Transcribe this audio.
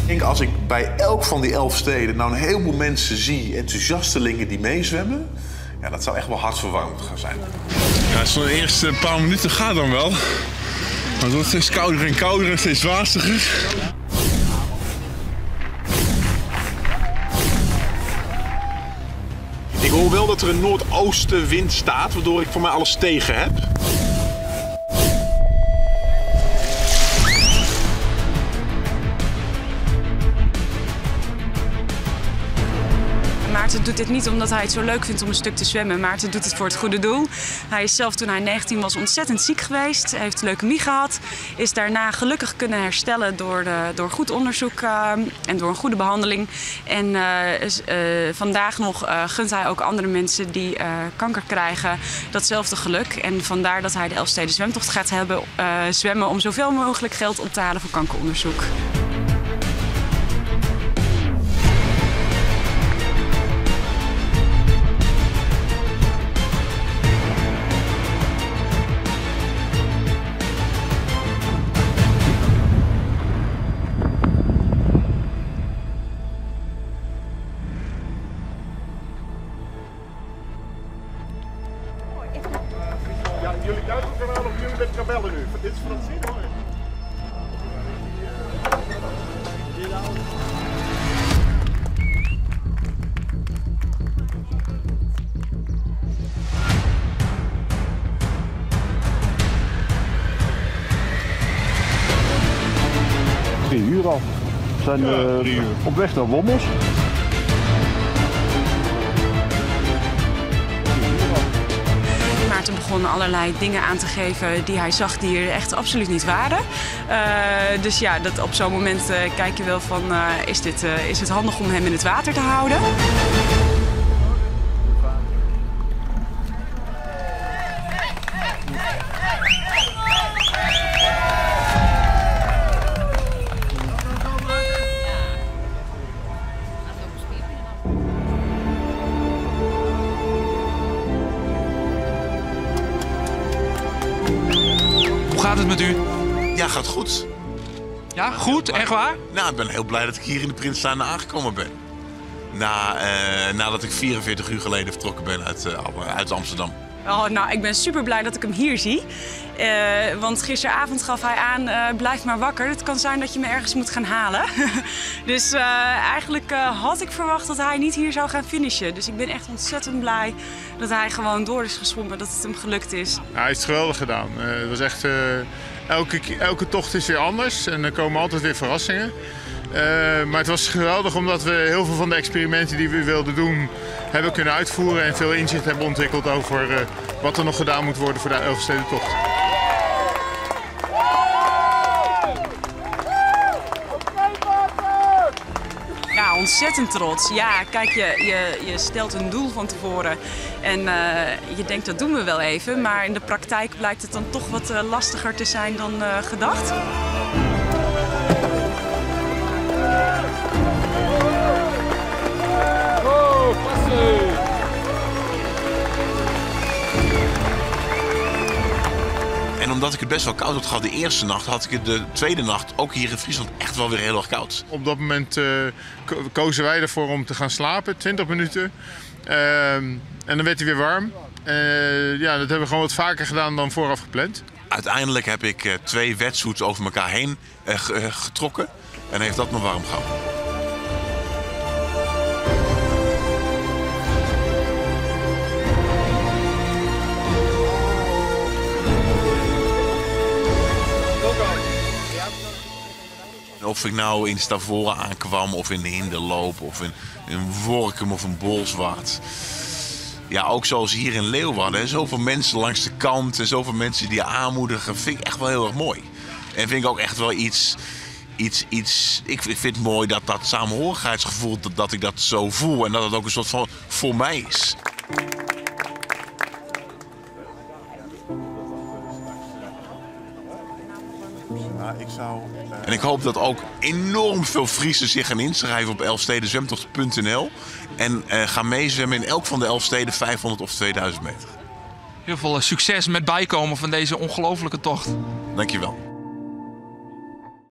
Ik denk als ik bij elk van die 11 steden nou een heleboel mensen zie, enthousiastelingen die meezwemmen, ja, dat zou echt wel hartverwarmend gaan zijn. Ja, zo'n eerste paar minuten gaat dan wel. Maar het wordt steeds kouder en kouder en steeds waasiger. Ik hoor wel dat er een noordoostenwind staat, waardoor ik voor mij alles tegen heb. Maarten doet dit niet omdat hij het zo leuk vindt om een stuk te zwemmen. Maarten doet het voor het goede doel. Hij is zelf toen hij 19 was ontzettend ziek geweest. Hij heeft leukemie gehad. Is daarna gelukkig kunnen herstellen door goed onderzoek en door een goede behandeling. En vandaag nog gunt hij ook andere mensen die kanker krijgen datzelfde geluk. En vandaar dat hij de Elfsteden zwemtocht gaat zwemmen om zoveel mogelijk geld op te halen voor kankeronderzoek. Ja, jullie duikelkanaal of jullie met kabellen nu? Dit is van het zin hoor. Drie uur al. We zijn op weg naar Wommels. Maarten begon allerlei dingen aan te geven die hij zag die er echt absoluut niet waren. Dus ja, op zo'n moment kijk je wel van, is het handig om hem in het water te houden? Hoe gaat het met u? Ja, gaat goed. Ja, goed? Echt waar? Nou, ik ben heel blij dat ik hier in de Prinsentuin aangekomen ben. Nadat ik 44 uur geleden vertrokken ben uit Amsterdam. Oh, nou, ik ben super blij dat ik hem hier zie. Want gisteravond gaf hij aan, blijf maar wakker. Het kan zijn dat je me ergens moet gaan halen. Dus eigenlijk had ik verwacht dat hij niet hier zou gaan finishen. Dus ik ben echt ontzettend blij dat hij gewoon door is gezwommen, dat het hem gelukt is. Ja, hij heeft het geweldig gedaan. Het was echt, elke tocht is weer anders en er komen altijd weer verrassingen. Maar het was geweldig omdat we heel veel van de experimenten die we wilden doen hebben kunnen uitvoeren en veel inzicht hebben ontwikkeld over wat er nog gedaan moet worden voor de Elfstedentocht. Ja, ontzettend trots. Ja, kijk, je stelt een doel van tevoren en je denkt dat doen we wel even, maar in de praktijk blijkt het dan toch wat lastiger te zijn dan gedacht. En omdat ik het best wel koud had gehad de eerste nacht, had ik het de tweede nacht ook hier in Friesland echt wel weer heel erg koud. Op dat moment kozen wij ervoor om te gaan slapen, 20 minuten. En dan werd hij weer warm. Ja, dat hebben we gewoon wat vaker gedaan dan vooraf gepland. Uiteindelijk heb ik 2 wetsuits over elkaar heen getrokken en heeft dat me warm gehouden. Of ik nou in Stavoren aankwam, of in de Hinderloop, of in Workum of in Bolsward. Ja, ook zoals hier in Leeuwarden. Zoveel mensen langs de kant en zoveel mensen die je aanmoedigen. Vind ik echt wel heel erg mooi. En vind ik ook echt wel iets. Ik vind het mooi dat samenhorigheidsgevoel, dat ik dat zo voel. En dat het ook een soort van voor mij is. En ik hoop dat ook enorm veel Friesen zich gaan inschrijven op elfstedenzwemtocht.nl. En gaan meezwemmen in elk van de 11 steden 500 of 2000 meter. Heel veel succes met bijkomen van deze ongelofelijke tocht. Dankjewel.